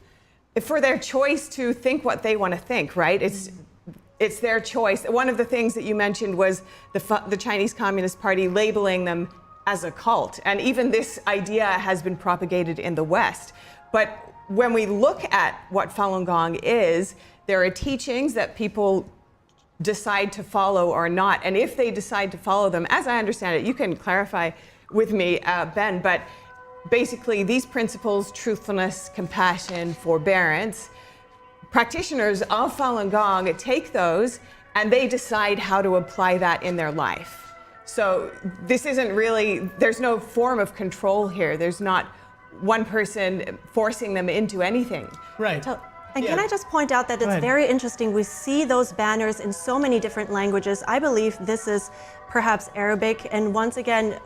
for their choice to think what they want to think, right? It's their choice. One of the things that you mentioned was the Chinese Communist Party labeling them as a cult. And even this idea has been propagated in the West. But when we look at what Falun Gong is, there are teachings that people decide to follow or not. And if they decide to follow them, as I understand it, you can clarify with me, Ben, but basically these principles, truthfulness, compassion, forbearance, practitioners of Falun Gong take those and they decide how to apply that in their life. So this isn't really, there's no form of control here. There's not one person forcing them into anything. Right. And can I just point out that it's very interesting. We see those banners in so many different languages. I believe this is perhaps Arabic. And once again,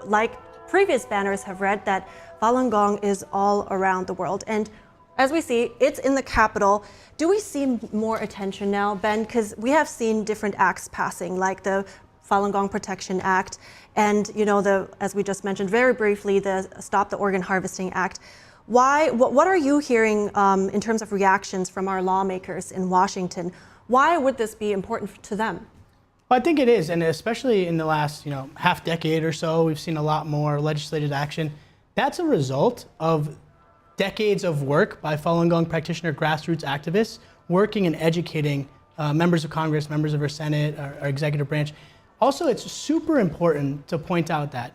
like previous banners have read, that Falun Gong is all around the world. And as we see, it's in the capital. Do we see more attention now, Ben? Because we have seen different acts passing, like the Falun Gong Protection Act, and as we just mentioned very briefly, the Stop the Organ Harvesting Act. What are you hearing in terms of reactions from our lawmakers in Washington? Why would this be important to them? Well, I think it is, and especially in the last half decade or so, we've seen a lot more legislative action. That's a result of decades of work by Falun Gong practitioner grassroots activists working and educating members of Congress, members of our Senate, our executive branch. Also, it's super important to point out that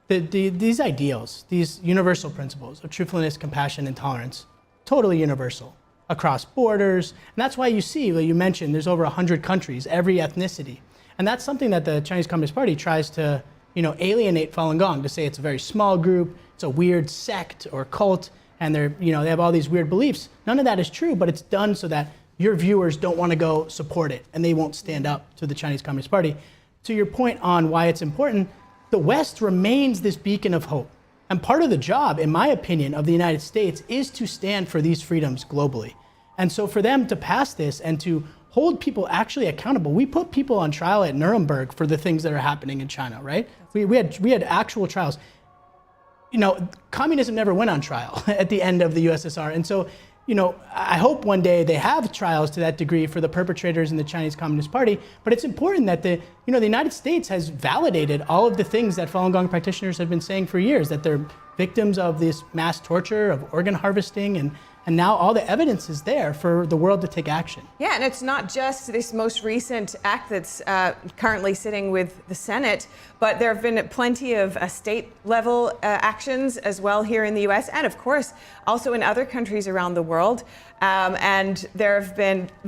these ideals, these universal principles of truthfulness, compassion, and tolerance, totally universal across borders. And that's why you see, well, you mentioned, there's over 100 countries, every ethnicity. And that's something that the Chinese Communist Party tries to alienate Falun Gong, to say it's a very small group, it's a weird sect or cult, and they have all these weird beliefs. None of that is true, but it's done so that your viewers don't want to go support it, and they won't stand up to the Chinese Communist Party. To your point on why it's important, the West remains this beacon of hope. And part of the job, in my opinion, of the United States is to stand for these freedoms globally. And so for them to pass this and to hold people actually accountable, we put people on trial at Nuremberg for the things that are happening in China, right? We had actual trials. Communism never went on trial at the end of the USSR. And so, I hope one day they have trials to that degree for the perpetrators in the Chinese Communist Party. But it's important that the United States has validated all of the things that Falun Gong practitioners have been saying for years, that they're victims of this mass torture, of organ harvesting, and now all the evidence is there for the world to take action. Yeah, and it's not just this most recent act that's currently sitting with the Senate, but there have been plenty of state-level actions as well here in the U.S. and, of course, also in other countries around the world. And there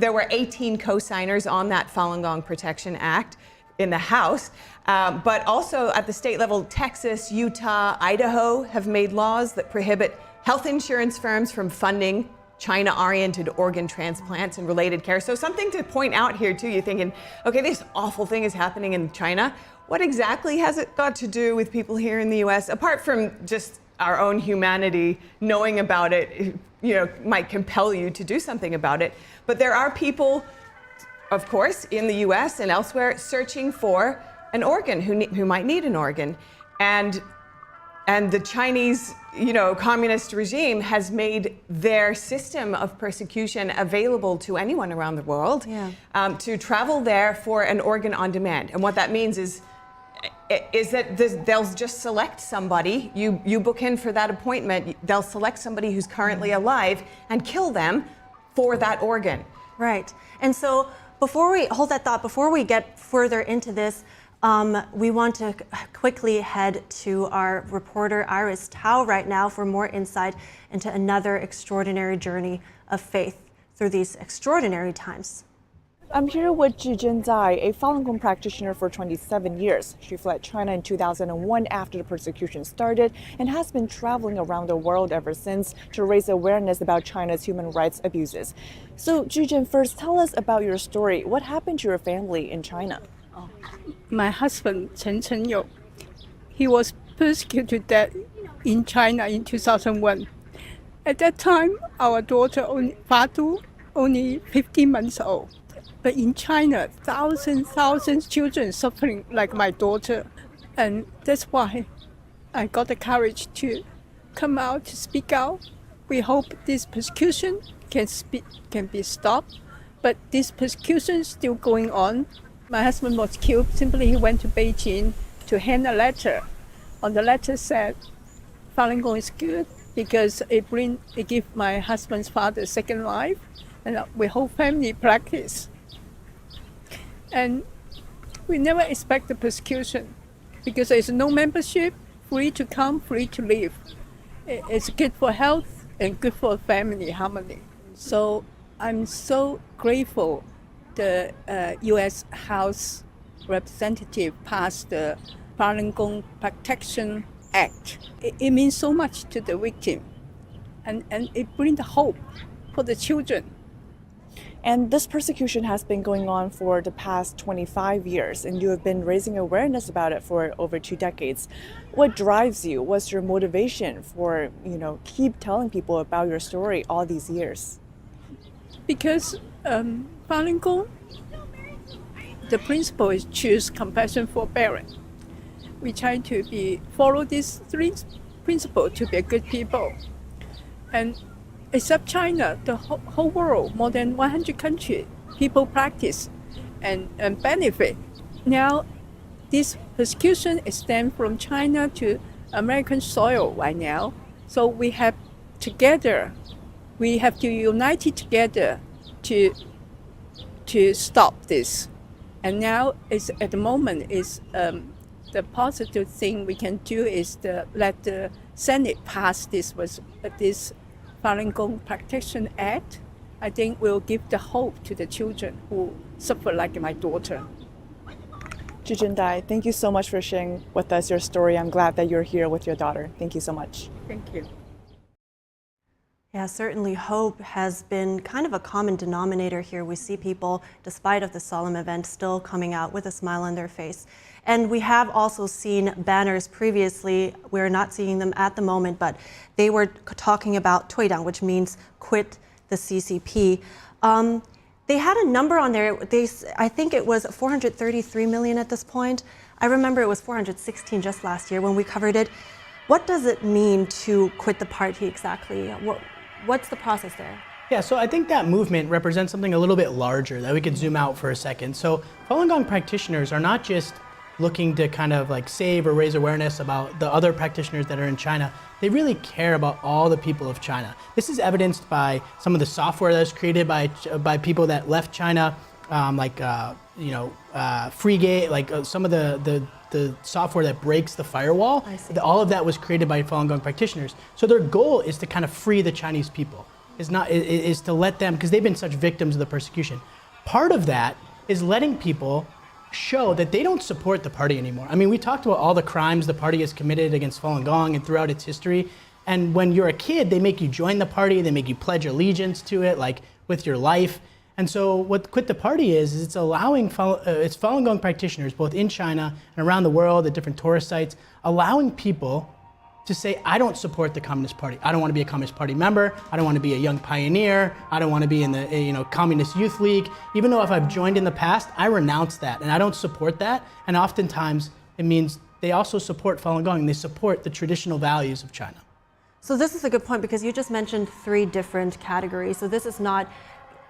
were 18 co-signers on that Falun Gong Protection Act in the House. But also at the state level, Texas, Utah, Idaho have made laws that prohibit health insurance firms from funding China-oriented organ transplants and related care. So something to point out here too, you're thinking, okay, this awful thing is happening in China. What exactly has it got to do with people here in the US, apart from just our own humanity? Knowing about it, might compel you to do something about it. But there are people, of course, in the US and elsewhere searching for an organ, who might need an organ. And the Chinese, communist regime has made their system of persecution available to anyone around the world to travel there for an organ on demand. And what that means is that they'll just select somebody. You book in for that appointment. They'll select somebody who's currently alive and kill them for that organ. Right. And so before we get further into this, we want to quickly head to our reporter Iris Tao right now for more insight into another extraordinary journey of faith through these extraordinary times. I'm here with Zhizhen Zai, a Falun Gong practitioner for 27 years. She fled China in 2001 after the persecution started and has been traveling around the world ever since to raise awareness about China's human rights abuses. So Zhizhen, first tell us about your story. What happened to your family in China? My husband, Chen Yu, he was persecuted to death in China in 2001. At that time, our daughter, Fatu, only 15 months old. But in China, thousands children suffering like my daughter. And that's why I got the courage to come out, to speak out. We hope this persecution can be stopped, but this persecution is still going on. My husband was killed. Simply, he went to Beijing to hand a letter. On the letter said, Falun Gong is good because it gives my husband's father a second life, and we whole family practice. And we never expect the persecution because there's no membership, free to come, free to live. It's good for health and good for family harmony. So I'm so grateful the U.S. House representative passed the Falun Gong Protection Act. It means so much to the victim, and it brings hope for the children. And this persecution has been going on for the past 25 years, and you have been raising awareness about it for over 2 decades. What drives you? What's your motivation for, keep telling people about your story all these years? Because Falun Gong, the principle is choose compassion, forbearance. We try to follow these 3 principles to be a good people. And except China, the whole world, more than 100 countries, people practice and benefit. Now, this persecution extends from China to American soil right now. So we have to unite together to stop this. And now, at the moment, the positive thing we can do is let the Senate pass this Falun Gong Protection Act. I think will give the hope to the children who suffer like my daughter. Jujindai, thank you so much for sharing with us your story. I'm glad that you're here with your daughter. Thank you so much. Thank you. Yeah, certainly hope has been kind of a common denominator here. We see people, despite of the solemn event, still coming out with a smile on their face. And we have also seen banners previously. We're not seeing them at the moment, but they were talking about 退党, which means quit the CCP. They had a number on there. I think it was 433 million at this point. I remember it was 416 just last year when we covered it. What does it mean to quit the party exactly? What's the process there? Yeah, so I think that movement represents something a little bit larger that we could zoom out for a second. So Falun Gong practitioners are not just looking to kind of like save or raise awareness about the other practitioners that are in China. They really care about all the people of China. This is evidenced by some of the software that's created by people that left China, FreeGate, some of the software that breaks the firewall. All of that was created by Falun Gong practitioners. So their goal is to kind of free the Chinese people, is to let them, because they've been such victims of the persecution. Part of that is letting people show that they don't support the party anymore. I mean, we talked about all the crimes the party has committed against Falun Gong and throughout its history. And when you're a kid, they make you join the party, they make you pledge allegiance to it, like with your life. And so what Quit the Party is it's allowing, it's Falun Gong practitioners, both in China and around the world at different tourist sites, allowing people to say, I don't support the Communist Party. I don't want to be a Communist Party member. I don't want to be a young pioneer. I don't want to be in the Communist Youth League. Even though if I've joined in the past, I renounce that and I don't support that. And oftentimes it means they also support Falun Gong and they support the traditional values of China. So this is a good point because you just mentioned 3 different categories. So this is not,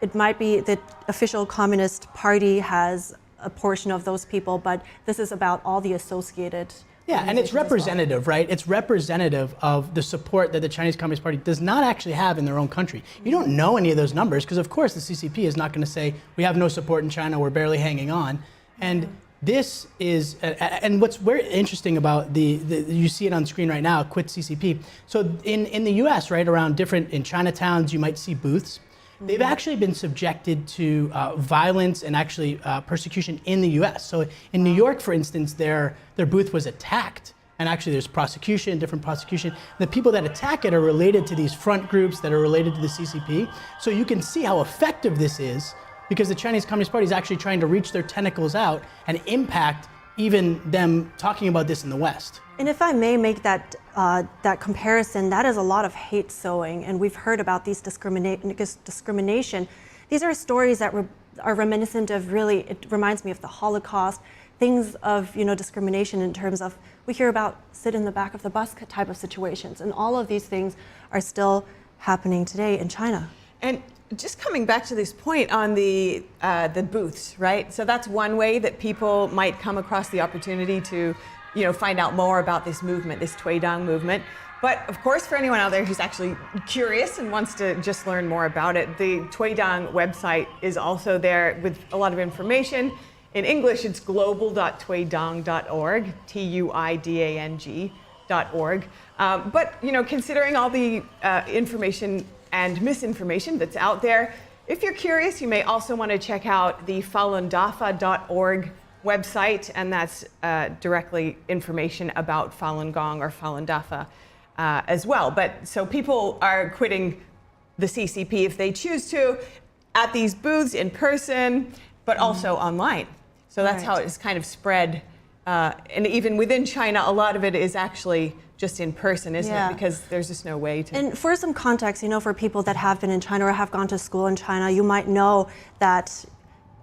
it might be the official Communist Party has a portion of those people, but this is about all the associated. Yeah, and it's representative, right? It's representative of the support that the Chinese Communist Party does not actually have in their own country. You don't know any of those numbers because, of course, the CCP is not going to say, we have no support in China, we're barely hanging on. And this is, and what's very interesting about you see it on screen right now, Quit CCP. So in the US, right, around in Chinatowns, you might see booths. They've actually been subjected to violence and actually persecution in the US. So in New York, for instance, their booth was attacked. And actually there's prosecution, different prosecution. The people that attack it are related to these front groups that are related to the CCP. So you can see how effective this is because the Chinese Communist Party is actually trying to reach their tentacles out and impact even them talking about this in the West. And if I may make that comparison, that is a lot of hate sowing, and we've heard about these discrimination. These are stories that are reminiscent of it reminds me of the Holocaust, things of discrimination in terms of, we hear about sit in the back of the bus type of situations, and all of these things are still happening today in China. And just coming back to this point on the booths, right? So that's one way that people might come across the opportunity to find out more about this movement, this Tweidang movement. But of course, for anyone out there who's actually curious and wants to just learn more about it, the Tweidang website is also there with a lot of information. In English, it's global.tweidang.org, TUIDANG.org. But considering all the information and misinformation that's out there, if you're curious, you may also want to check out the falundafa.org website, and that's directly information about Falun Gong or Falun Dafa as well. But so people are quitting the CCP if they choose to, at these booths in person, but also online. So that's how it's kind of spread. And even within China, a lot of it is actually just in person, isn't it? Because there's just no way to. And for some context, for people that have been in China or have gone to school in China, you might know that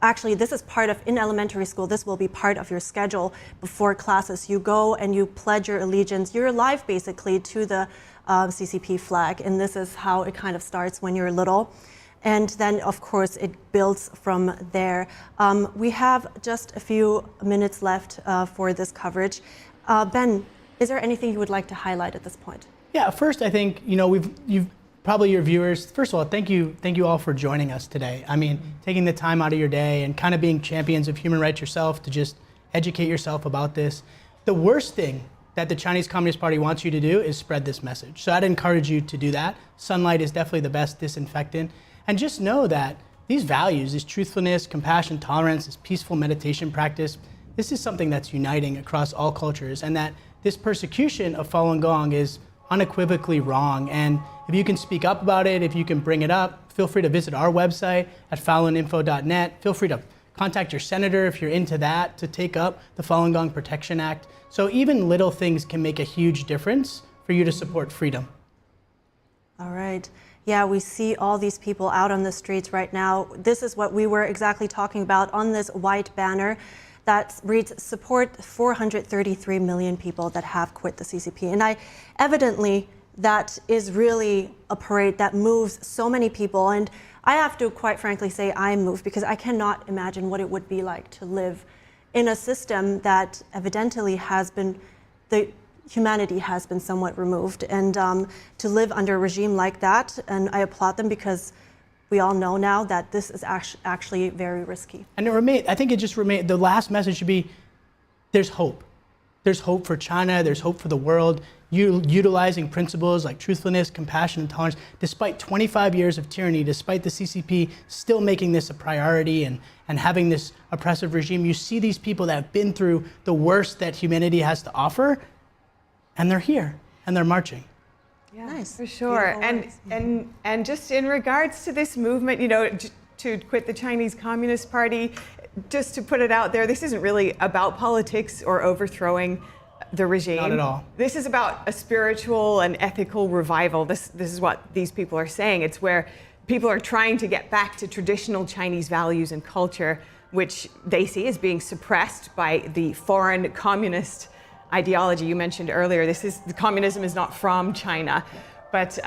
actually this is part of, in elementary school, this will be part of your schedule before classes. You go and you pledge your allegiance. You're alive basically to the CCP flag. And this is how it kind of starts when you're little. And then, of course, it builds from there. We have just a few minutes left for this coverage. Ben, is there anything you would like to highlight at this point? Yeah, first, I think, you've probably your viewers, first of all, thank you all for joining us today. I mean, taking the time out of your day and kind of being champions of human rights yourself to just educate yourself about this. The worst thing that the Chinese Communist Party wants you to do is spread this message. So I'd encourage you to do that. Sunlight is definitely the best disinfectant. And just know that these values, this truthfulness, compassion, tolerance, this peaceful meditation practice, this is something that's uniting across all cultures, and that this persecution of Falun Gong is unequivocally wrong. And if you can speak up about it, if you can bring it up, feel free to visit our website at faluninfo.net. Feel free to contact your senator if you're into that to take up the Falun Gong Protection Act. So even little things can make a huge difference for you to support freedom. All right. Yeah, we see all these people out on the streets right now. This is what we were exactly talking about on this white banner that reads, support 433 million people that have quit the CCP. And evidently, that is really a parade that moves so many people. And I have to quite frankly say I'm moved because I cannot imagine what it would be like to live in a system that evidently has been, humanity has been somewhat removed. And to live under a regime like that, and I applaud them because we all know now that this is actually very risky. And I think it just remains, the last message should be, there's hope. There's hope for China, there's hope for the world, utilizing principles like truthfulness, compassion, and tolerance, despite 25 years of tyranny, despite the CCP still making this a priority and having this oppressive regime. You see these people that have been through the worst that humanity has to offer, and they're here, and they're marching. Yeah, nice. For sure. And just in regards to this movement, to quit the Chinese Communist Party, just to put it out there, this isn't really about politics or overthrowing the regime. Not at all. This is about a spiritual and ethical revival. This is what these people are saying. It's where people are trying to get back to traditional Chinese values and culture, which they see as being suppressed by the foreign communist ideology you mentioned earlier. The communism is not from China. But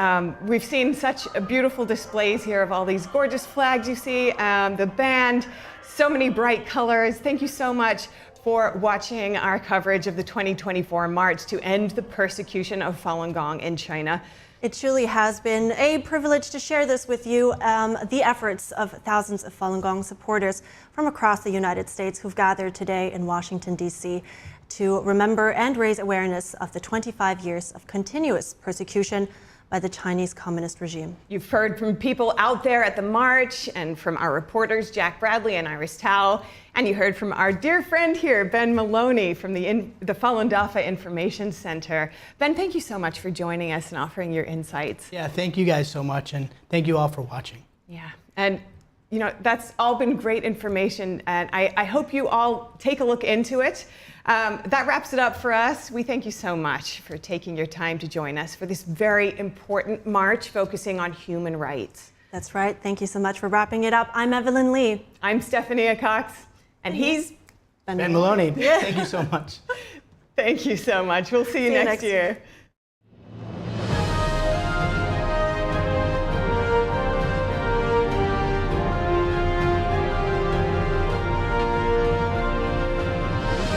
we've seen such beautiful displays here of all these gorgeous flags you see, the band, so many bright colors. Thank you so much for watching our coverage of the 2024 March to end the persecution of Falun Gong in China. It truly has been a privilege to share this with you, the efforts of thousands of Falun Gong supporters from across the United States who've gathered today in Washington, D.C. to remember and raise awareness of the 25 years of continuous persecution by the Chinese communist regime. You've heard from people out there at the march and from our reporters, Jack Bradley and Iris Tao, and you heard from our dear friend here, Ben Maloney from the Falun Dafa Information Center. Ben, thank you so much for joining us and offering your insights. Yeah, thank you guys so much, and thank you all for watching. Yeah, and that's all been great information, and I hope you all take a look into it. That wraps it up for us. We thank you so much for taking your time to join us for this very important march focusing on human rights. That's right. Thank you so much for wrapping it up. I'm Evelyn Lee. I'm Stephania Cox, and he's Ben Maloney. Thank you so much. Thank you so much. We'll see you next year.